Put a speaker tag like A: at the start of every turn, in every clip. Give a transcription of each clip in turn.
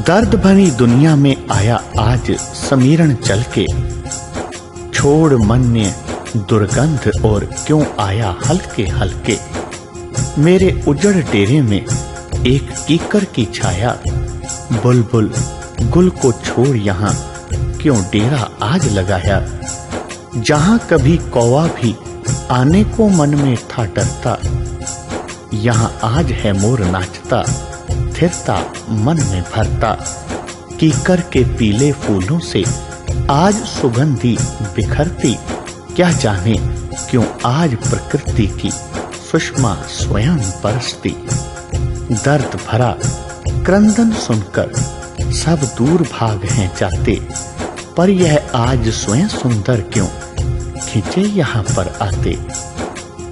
A: दर्द भरी दुनिया में आया आज समीरण चल के, छोड़ मन ने दुर्गंध और क्यों आया हल्के हल्के। मेरे उजड़ डेरे में एक कीकर की छाया, बुलबुल गुल को छोड़ यहाँ क्यों डेरा आज लगाया। जहां कभी कौवा भी आने को मन में था डरता, यहाँ आज है मोर नाचता, थिरता मन में भरता। कीकर के पीले फूलों से आज सुगंधी बिखरती, क्या जाने क्यों आज प्रकृति की सुषमा स्वयं बरसती। दर्द भरा क्रंदन सुनकर सब दूर भाग हैं जाते, पर यह आज स्वयं सुंदर क्यों खींचे यहाँ पर आते।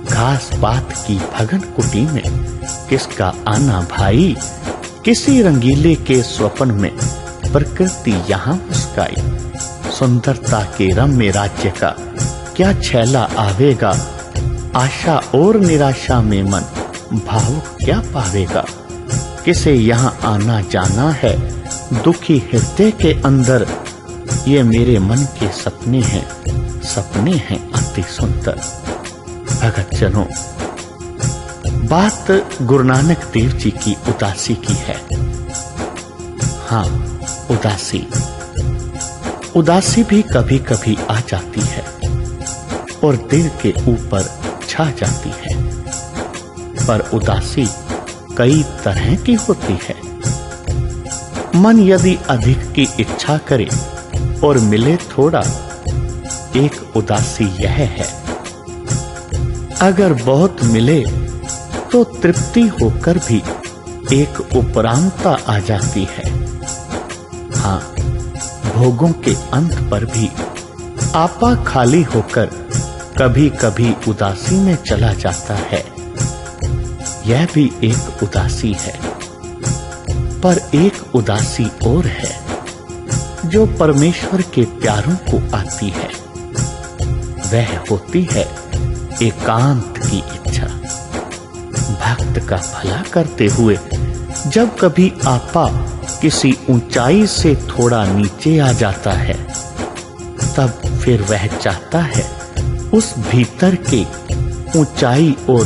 A: घास पात की भगन कुटी में किसका आना भाई, किसी रंगीले के स्वप्न में प्रकृति यहाँ मुस्काई। सुंदरता के रम्य राज्य का क्या छैला आवेगा, आशा और निराशा में मन भावुक क्या पावेगा। किसे यहाँ आना जाना है दुखी हृदय के अंदर, ये मेरे मन के सपने हैं अति सुंदर। भगत जनों, बात गुरु नानक देव जी की उदासी की है। हाँ, उदासी भी कभी कभी आ जाती है और दिल के ऊपर छा जाती है, पर उदासी कई तरह की होती है। मन यदि अधिक की इच्छा करे और मिले थोड़ा, एक उदासी यह है। अगर बहुत मिले तो तृप्ति होकर भी एक उपरांता आ जाती है। हाँ, भोगों के अंत पर भी आपा खाली होकर कभी कभी उदासी में चला जाता है। यह भी एक उदासी है, पर एक उदासी और है जो परमेश्वर के प्यारों को आती है। वह होती है एकांत की इच्छा। भक्त का भला करते हुए जब कभी आपा किसी ऊंचाई से थोड़ा नीचे आ जाता है, तब फिर वह चाहता है उस भीतर के ऊंचाई और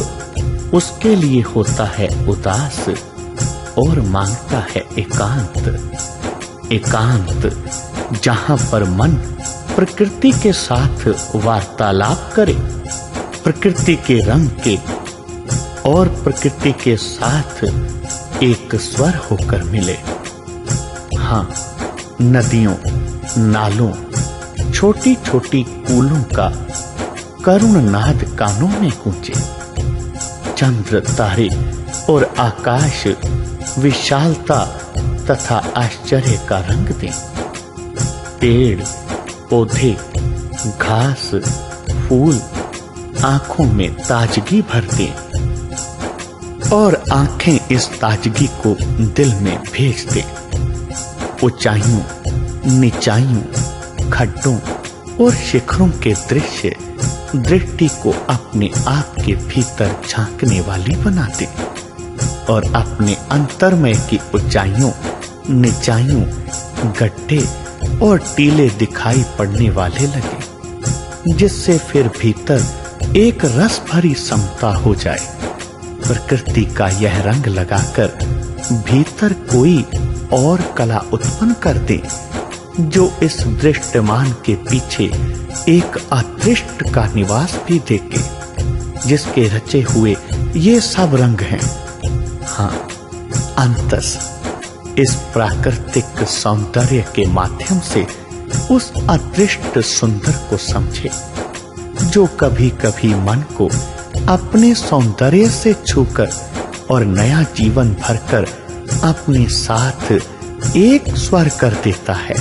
A: उसके लिए होता है उदास और मांगता है एकांत जहां पर मन प्रकृति के साथ वार्तालाप करे, प्रकृति के रंग के और प्रकृति के साथ एक स्वर होकर मिले। हाँ, नदियों, नालों, छोटी छोटी कूलों का करुण नाद कानों में गूंजे। चंद्र, तारे और आकाश विशालता तथा आश्चर्य का रंग दें। पेड़, पौधे, घास, फूल आंखों में ताजगी भर दें और आंखें इस ताजगी को दिल में भेज दें। ऊंचाइयों, नीचाइयों, खड्डों और शिखरों के दृश्य दृष्टि को अपने आप के भीतर झांकने वाली बना दे और अपने अंतर्मय की ऊंचाइयों, नीचाइयों, गड्ढे और टीले दिखाई पड़ने वाले लगे, जिससे फिर भीतर एक रस भरी समता हो जाए। प्रकृति का यह रंग लगाकर भीतर कोई और कला उत्पन्न कर दे, जो इस दृष्टमान के पीछे एक अदृष्ट का निवास भी देके, जिसके रचे हुए ये सब रंग हैं। हाँ, अंतस इस प्राकृतिक सौंदर्य के माध्यम से उस अदृष्ट सुंदर को समझे, जो कभी कभी मन को अपने सौंदर्य से छूकर और नया जीवन भरकर अपने साथ एक स्वर कर देता है।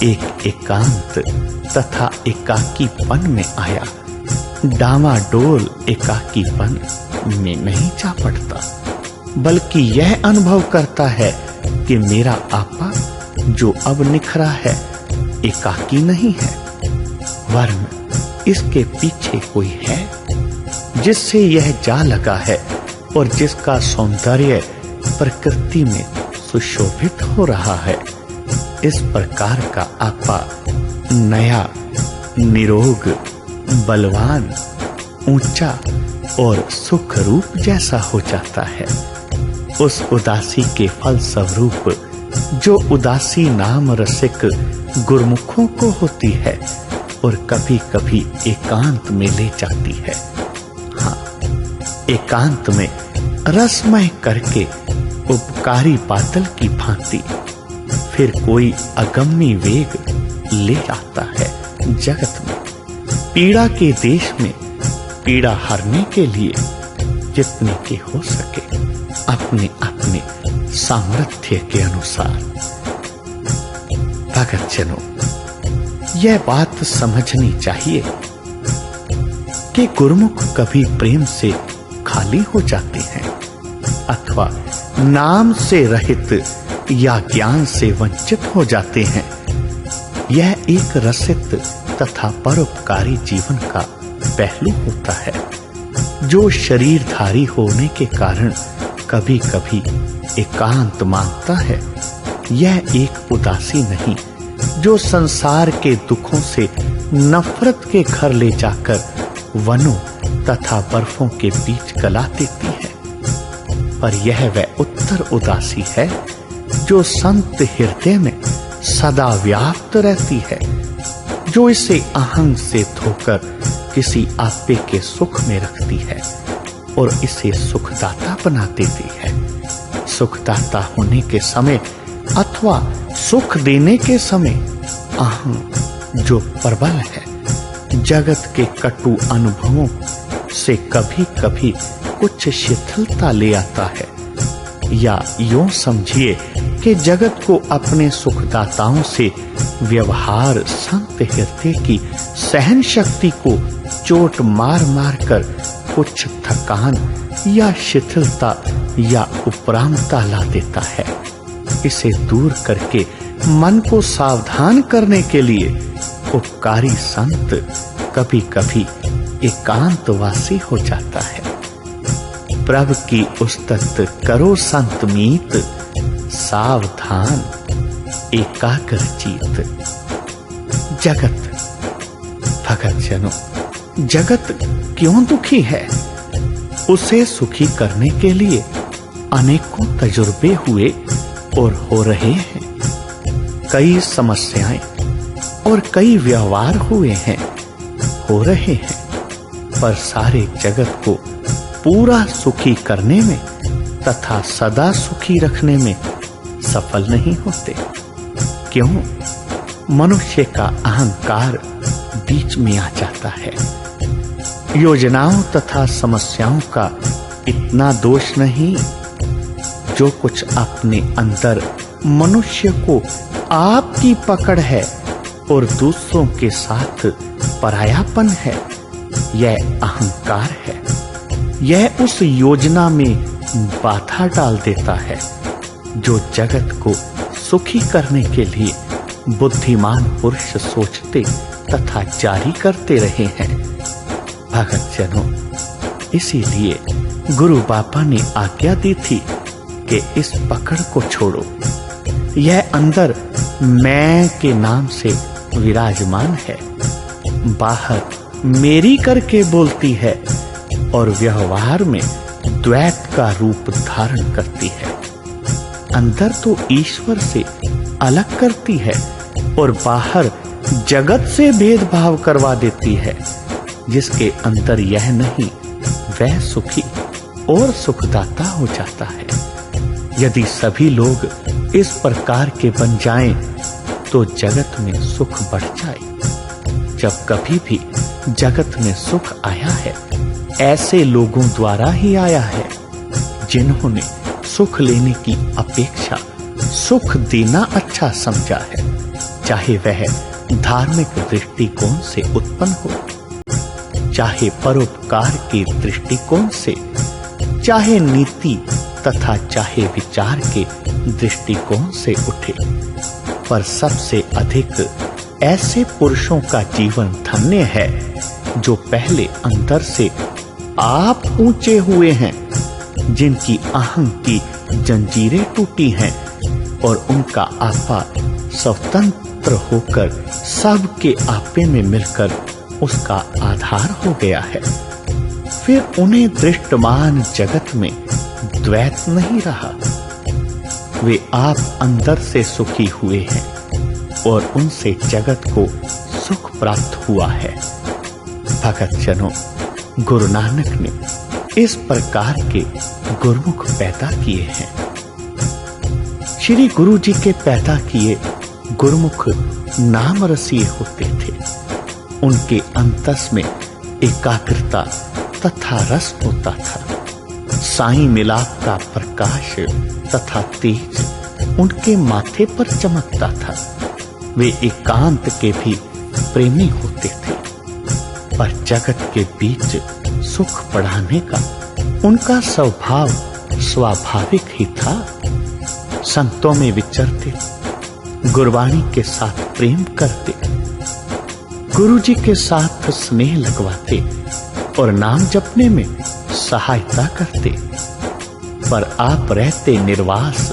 A: एक एकांत तथा एकाकीपन में आया, डामाडोल एकाकीपन में नहीं जा पड़ता, बल्कि यह अनुभव करता है कि मेरा आपा जो अब निखरा है एकाकी नहीं है, वरन इसके पीछे कोई है जिससे यह जा लगा है और जिसका सौंदर्य प्रकृति में सुशोभित हो रहा है। इस प्रकार का आपा नया, निरोग, बलवान, ऊंचा और सुख रूप जैसा हो जाता है। उस उदासी के फल स्वरूप जो उदासी नाम रसिक गुरमुखों को होती है और कभी कभी एकांत में ले जाती है। हाँ, एकांत में रसमय करके उपकारी बादल की भांति फिर कोई अगम्य वेग ले आता है जगत में। पीड़ा के देश में पीड़ा हरने के लिए जितने के हो सके अपने अपने सामर्थ्य के अनुसार। भगत जनों, यह बात समझनी चाहिए कि गुरुमुख कभी प्रेम से खाली हो जाते हैं अथवा नाम से रहित या ज्ञान से वंचित हो जाते हैं। यह एक रसिक तथा परोपकारी जीवन का पहलू होता है जो शरीरधारी होने के कारण कभी कभी एकांत मांगता है। यह एक उदासी नहीं जो संसार के दुखों से नफरत के घर ले जाकर वनों तथा बर्फों के बीच गला देती है, पर यह वह उत्तर उदासी है जो संत हृदय में सदा व्याप्त रहती है, जो इसे अहंग से धोकर किसी आपे के सुख में रखती है और इसे सुखदाता बना देती है। सुखदाता होने के समय अथवा सुख देने के समय अहं जो प्रबल है, जगत के कटु अनुभवों से कभी कभी कुछ शिथिलता ले आता है। या यूं समझिए कि जगत को अपने सुखदाताओं से व्यवहार संत हृदय की सहन शक्ति को चोट मार मार कर कुछ थकान या शिथिलता या उपरामता ला देता है। इसे दूर करके मन को सावधान करने के लिए उपकारी संत कभी कभी एकांतवासी हो जाता है। प्रभु की उस्तत करो संत मीत, सावधान एकाग्र चित। जगत, भगत जनों, जगत क्यों दुखी है? उसे सुखी करने के लिए अनेकों तजुर्बे हुए और हो रहे हैं। कई समस्याएं और कई व्यवहार हुए हैं, हो रहे हैं, पर सारे जगत को पूरा सुखी करने में तथा सदा सुखी रखने में सफल नहीं होते। क्यों? मनुष्य का अहंकार बीच में आ जाता है। योजनाओं तथा समस्याओं का इतना दोष नहीं, जो कुछ अपने अंदर मनुष्य को आपकी पकड़ है और दूसरों के साथ परायापन है, यह अहंकार है। यह उस योजना में बाधा डाल देता है जो जगत को सुखी करने के लिए बुद्धिमान पुरुष सोचते तथा जारी करते रहे हैं। भगत जनों, इसीलिए गुरु बाबा ने आज्ञा दी थी कि इस पकड़ को छोड़ो। यह अंदर मैं के नाम से विराजमान है, बाहर मेरी करके बोलती है और व्यवहार में द्वैत का रूप धारण करती है। अंदर तो ईश्वर से अलग करती है और बाहर जगत से भेदभाव करवा देती है। जिसके अंदर यह नहीं, वह सुखी और सुखदाता हो जाता है। यदि सभी लोग इस प्रकार के बन जाएं, तो जगत में सुख बढ़ जाए। जब कभी भी जगत में सुख आया है, ऐसे लोगों द्वारा ही आया है जिन्होंने सुख लेने की अपेक्षा सुख देना अच्छा समझा है, चाहे वह धार्मिक दृष्टिकोण से उत्पन्न हो, चाहे परोपकार के दृष्टिकोण से, चाहे नीति तथा चाहे विचार के दृष्टिकोण से उठे। पर सबसे अधिक ऐसे पुरुषों का जीवन धन्य है जो पहले अंदर से आप ऊंचे हुए हैं, जिनकी अहं की जंजीरें टूटी हैं और उनका आपा स्वतंत्र होकर सबके आपे में मिलकर उसका आधार हो गया है। फिर उन्हें दृष्टमान जगत में द्वैत नहीं रहा। वे आप अंदर से सुखी हुए हैं और उनसे जगत को सुख प्राप्त हुआ है। भगत जनों, गुरु नानक ने इस प्रकार के गुरुमुख पैदा किए हैं। श्री गुरु जी के पैदा किए गुरुमुख नाम रसीय होते थे। उनके अंतस में एकाग्रता तथा रस होता था। साईं मिलाप का प्रकाश तथा तेज उनके माथे पर चमकता था। वे एकांत के भी प्रेमी होते थे, पर जगत के बीच सुख बढ़ाने का उनका स्वभाव स्वाभाविक ही था। संतों में विचरते, गुरबाणी के साथ प्रेम करते, गुरु जी के साथ स्नेह लगवाते और नाम जपने में सहायता करते। पर आप रहते निर्वास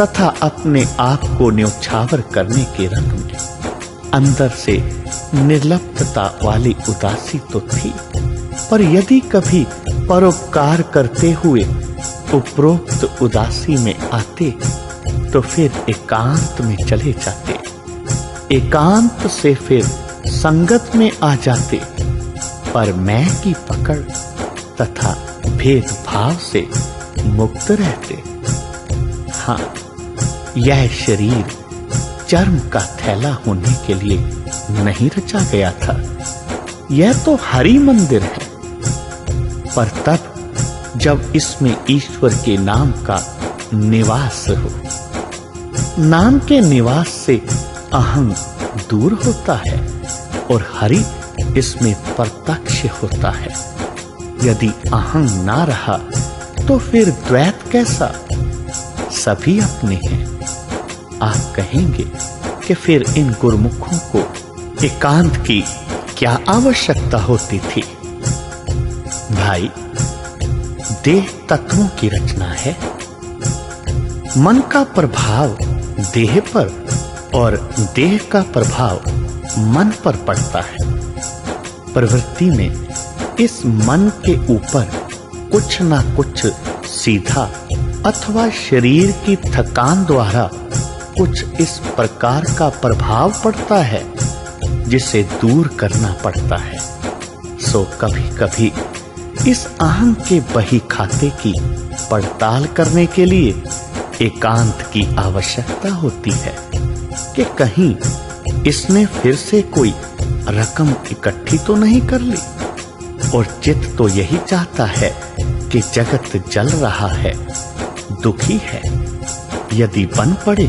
A: तथा अपने आप को न्योछावर करने के रंग में। अंदर से निर्लिप्तता वाली उदासी तो थी, पर यदि कभी परोपकार करते हुए उपरोक्त उदासी में आते तो फिर एकांत में चले जाते। एकांत से फिर संगत में आ जाते, पर मैं की पकड़ तथा भेदभाव से मुक्त रहते। हाँ, यह शरीर चर्म का थैला होने के लिए नहीं रचा गया था। यह तो हरि मंदिर है, पर तब जब इसमें ईश्वर के नाम का निवास हो। नाम के निवास से अहं दूर होता है और हरि इसमें प्रत्यक्ष होता है। यदि अहं ना रहा तो फिर द्वैत कैसा? सभी अपने हैं। आप कहेंगे कि फिर इन गुरुमुखों को एकांत की क्या आवश्यकता होती थी? भाई, देह तत्वों की रचना है। मन का प्रभाव देह पर और देह का प्रभाव मन पर पड़ता है। प्रवृत्ति में इस मन के ऊपर कुछ ना कुछ सीधा अथवा शरीर की थकान द्वारा कुछ इस प्रकार का प्रभाव पड़ता है जिसे दूर करना पड़ता है। सो कभी कभी इस अहं के बही खाते की पड़ताल करने के लिए एकांत की आवश्यकता होती है कि कहीं इसने फिर से कोई रकम इकट्ठी तो नहीं कर ली। और चित्त तो यही चाहता है कि जगत जल रहा है, दुखी है। यदि बन पड़े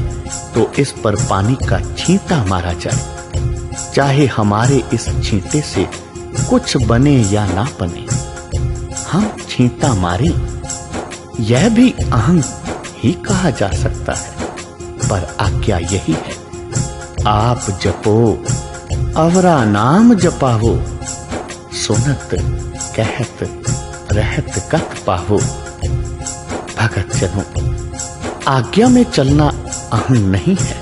A: तो इस पर पानी का छींटा मारा जाए, चाहे हमारे इस छींटे से कुछ बने या ना बने। हम छींटा मारे, यह भी अहं ही कहा जा सकता है। पर आज्ञा यही है, आप जपो अवरा नाम जपावो, सुनत कहत रहत कत पावो। भगत जनों, आज्ञा में चलना अहं नहीं है।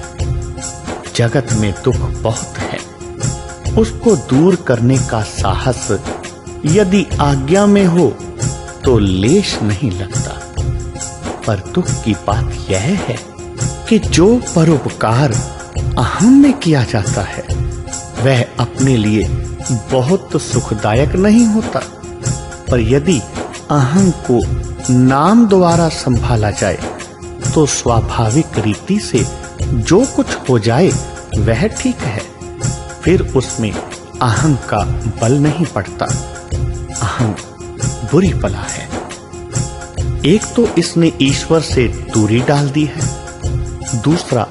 A: जगत में दुख बहुत है, उसको दूर करने का साहस यदि आज्ञा में हो तो लेश नहीं लगता। पर दुख की बात यह है कि जो परोपकार अहं में किया जाता है वह अपने लिए बहुत सुखदायक नहीं होता। पर यदि अहं को नाम द्वारा संभाला जाए तो स्वाभाविक रीति से जो कुछ हो जाए वह ठीक है। फिर उसमें अहं का बल नहीं पड़ता। अहं बुरी बला है। एक तो इसने ईश्वर से दूरी डाल दी है, दूसरा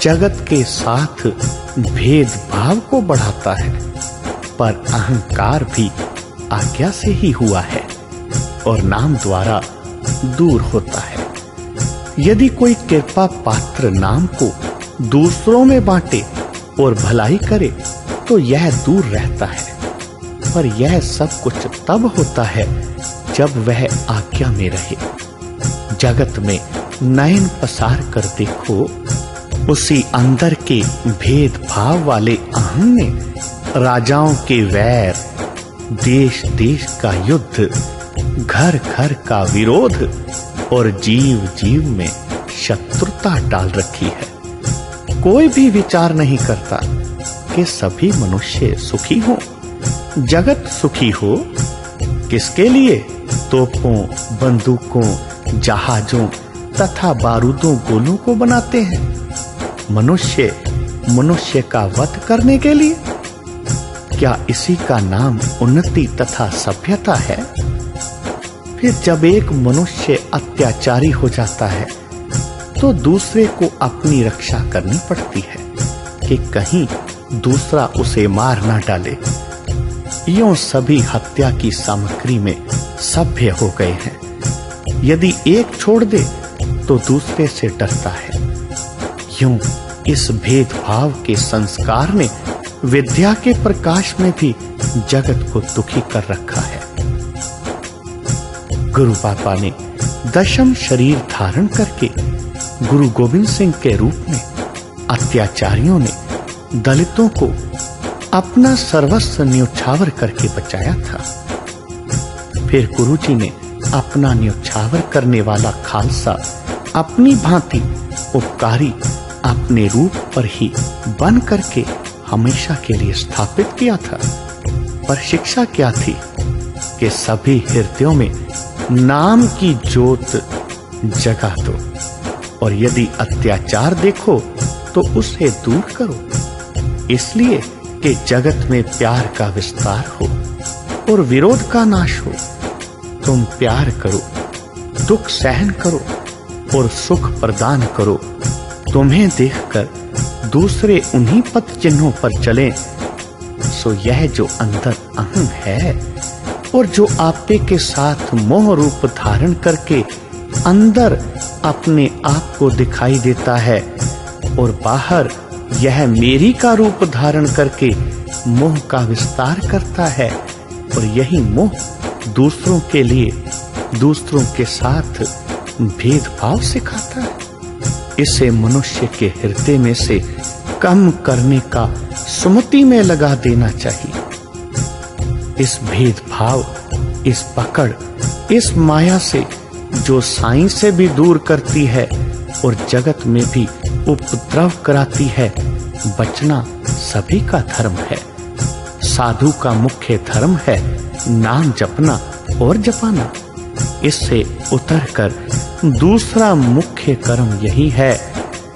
A: जगत के साथ भेदभाव को बढ़ाता है। पर अहंकार भी आज्ञा से ही हुआ है और नाम द्वारा दूर होता है। यदि कोई कृपा पात्र नाम को दूसरों में बांटे और भलाई करे तो यह दूर रहता है। पर यह सब कुछ तब होता है जब वह आज्ञा में रहे। जगत में नयन पसार कर देखो, उसी अंदर के भेदभाव वाले अहम ने राजाओं के वैर, देश देश का युद्ध, घर घर का विरोध और जीव जीव में शत्रुता डाल रखी है। कोई भी विचार नहीं करता कि सभी मनुष्य सुखी हों, जगत सुखी हो। किसके लिए? तोपों, बंदूकों, जहाजों तथा बारूदों गोलों को बनाते हैं। मनुष्य का वध करने के लिए? क्या इसी का नाम उन्नति तथा सभ्यता है? फिर जब एक मनुष्य अत्याचारी हो जाता है तो दूसरे को अपनी रक्षा करनी पड़ती है कि कहीं दूसरा उसे मार ना डाले। यूं सभी हत्या की सामग्री में सभ्य हो गए हैं। यदि एक छोड़ दे तो दूसरे से डरता है। यूं इस भेदभाव के संस्कार ने विद्या के प्रकाश में भी जगत को दुखी कर रखा है। गुरु पापा ने दशम शरीर धारण करके गुरु गोविंद सिंह के रूप में अत्याचारियों ने दलितों को अपना सर्वस्व न्योछावर करके बचाया था। फिर गुरुजी ने अपना न्योछावर करने वाला खालसा अपनी भांति उपकारी अपने रूप पर ही बन करके हमेशा के लिए स्थापित किया था। पर शिक्षा क्या थी कि सभी हृदयों में नाम की ज्योत जगा दो, और यदि अत्याचार देखो तो उसे दूर करो, इसलिए कि जगत में प्यार का विस्तार हो और विरोध का नाश हो। तुम प्यार करो, दुख सहन करो और सुख प्रदान करो। तुम्हें देखकर दूसरे उन्हीं पथ चिन्हों पर चलें। सो यह जो अंदर अहम है और जो आपे के साथ मोह रूप धारण करके अंदर अपने आप को दिखाई देता है और बाहर यह मेरी का रूप धारण करके मोह का विस्तार करता है, और यही मोह दूसरों के लिए, दूसरों के साथ भेदभाव सिखाता है। इसे मनुष्य के हृदय में से कम करने का सुमति में लगा देना चाहिए। इस भेदभाव, इस पकड़, इस माया से जो साईं से भी दूर करती है और जगत में भी उपद्रव कराती है, बचना सभी का धर्म है। साधु का मुख्य धर्म है नाम जपना और जपाना। इससे उतरकर दूसरा मुख्य कर्म यही है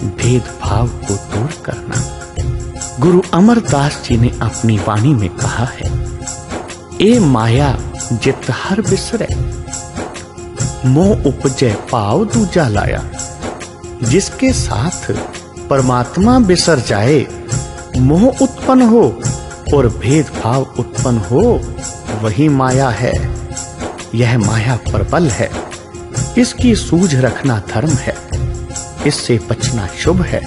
A: भेदभाव को दूर करना। गुरु अमरदास जी ने अपनी वाणी में कहा है, ए माया जित हर बिसरे, मोह उपजे पाव दूजा लाया। जिसके साथ परमात्मा बिसर जाए, मोह उत्पन्न हो और भेदभाव उत्पन्न हो, वही माया है। यह माया प्रबल है, इसकी सूझ रखना धर्म है, इससे बचना शुभ है।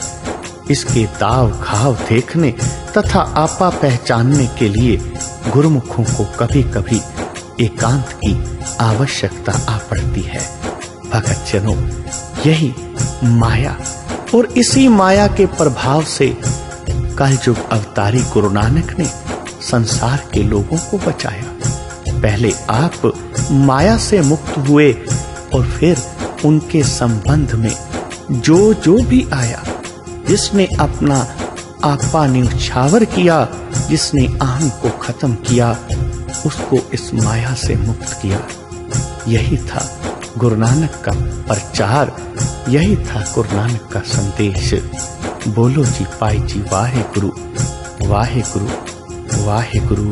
A: इसके दाव घाव देखने तथा आपा पहचानने के लिए गुरुमुखों को कभी कभी एकांत की आवश्यकता आ पड़ती है। भगत जनों, यही माया और इसी माया के प्रभाव से कलयुग अवतारी गुरु नानक ने संसार के लोगों को बचाया। पहले आप माया से मुक्त हुए और फिर उनके संबंध में जो जो भी आया, जिसने अपना आपा न्योछावर किया, जिसने अहम को खत्म किया, उसको इस माया से मुक्त किया। यही था गुरु नानक का प्रचार, यही था गुरु नानक का संदेश। बोलो जी पाई जी वाहे गुरु, वाहे गुरु, वाहे गुरु।